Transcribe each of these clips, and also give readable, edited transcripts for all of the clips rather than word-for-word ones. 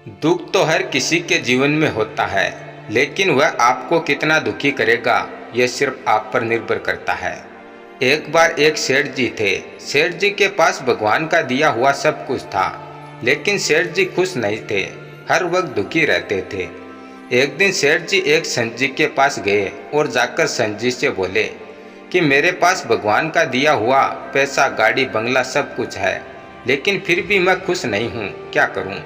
दुख तो हर किसी के जीवन में होता है, लेकिन वह आपको कितना दुखी करेगा यह सिर्फ आप पर निर्भर करता है। एक बार एक सेठ जी थे। सेठ जी के पास भगवान का दिया हुआ सब कुछ था, लेकिन सेठ जी खुश नहीं थे, हर वक्त दुखी रहते थे। एक दिन सेठ जी एक संत जी के पास गए और जाकर संत जी से बोले कि मेरे पास भगवान का दिया हुआ पैसा, गाड़ी, बंगला सब कुछ है, लेकिन फिर भी मैं खुश नहीं हूँ, क्या करूँ।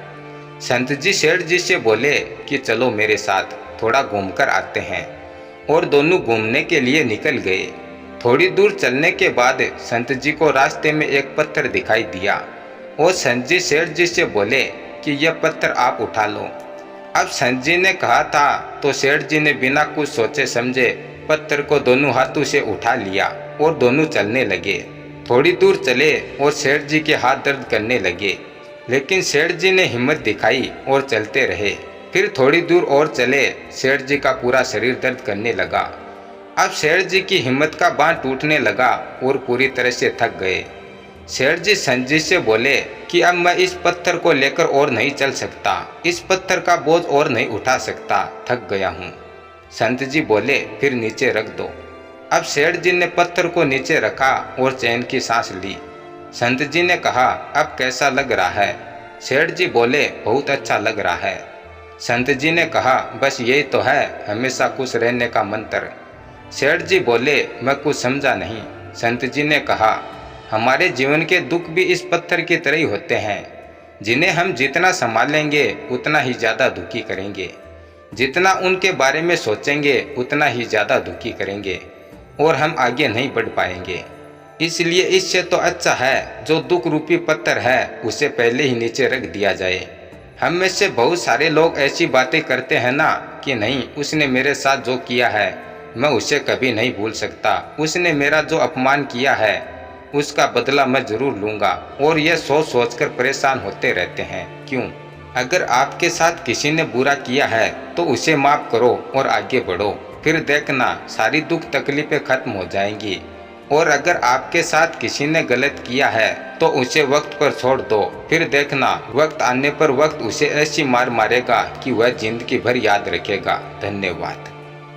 संत जी सेठ जी से बोले कि चलो मेरे साथ थोड़ा घूमकर आते हैं, और दोनों घूमने के लिए निकल गए। थोड़ी दूर चलने के बाद संत जी को रास्ते में एक पत्थर दिखाई दिया और संत जी सेठ जी से बोले कि यह पत्थर आप उठा लो। अब संत जी ने कहा था तो सेठ जी ने बिना कुछ सोचे समझे पत्थर को दोनों हाथों से उठा लिया और दोनों चलने लगे। थोड़ी दूर चले और सेठ जी के हाथ दर्द करने लगे, लेकिन सेठ जी ने हिम्मत दिखाई और चलते रहे। फिर थोड़ी दूर और चले, सेठ जी का पूरा शरीर दर्द करने लगा। अब सेठ जी की हिम्मत का बांध टूटने लगा और पूरी तरह से थक गए। सेठ जी संत जी से बोले कि अब मैं इस पत्थर को लेकर और नहीं चल सकता, इस पत्थर का बोझ और नहीं उठा सकता, थक गया हूँ। संत जी बोले फिर नीचे रख दो। अब सेठ जी ने पत्थर को नीचे रखा और चैन की सांस ली। संत जी ने कहा अब कैसा लग रहा है। सेठ जी बोले बहुत अच्छा लग रहा है। संत जी ने कहा बस यही तो है हमेशा खुश रहने का मंत्र। सेठ जी बोले मैं कुछ समझा नहीं। संत जी ने कहा हमारे जीवन के दुख भी इस पत्थर की तरह ही होते हैं, जिन्हें हम जितना संभालेंगे उतना ही ज़्यादा दुखी करेंगे, जितना उनके बारे में सोचेंगे उतना ही ज़्यादा दुखी करेंगे और हम आगे नहीं बढ़ पाएंगे। इसलिए इससे तो अच्छा है जो दुख रूपी पत्थर है उसे पहले ही नीचे रख दिया जाए। हम में से बहुत सारे लोग ऐसी बातें करते हैं ना कि नहीं उसने मेरे साथ जो किया है मैं उसे कभी नहीं भूल सकता, उसने मेरा जो अपमान किया है उसका बदला मैं जरूर लूँगा, और ये सोच सोच कर परेशान होते रहते हैं। क्यों? अगर आपके साथ किसी ने बुरा किया है तो उसे माफ़ करो और आगे बढ़ो, फिर देखना सारी दुख तकलीफें खत्म हो जाएंगी। और अगर आपके साथ किसी ने गलत किया है तो उसे वक्त पर छोड़ दो, फिर देखना वक्त आने पर वक्त उसे ऐसी मार मारेगा कि वह जिंदगी भर याद रखेगा। धन्यवाद।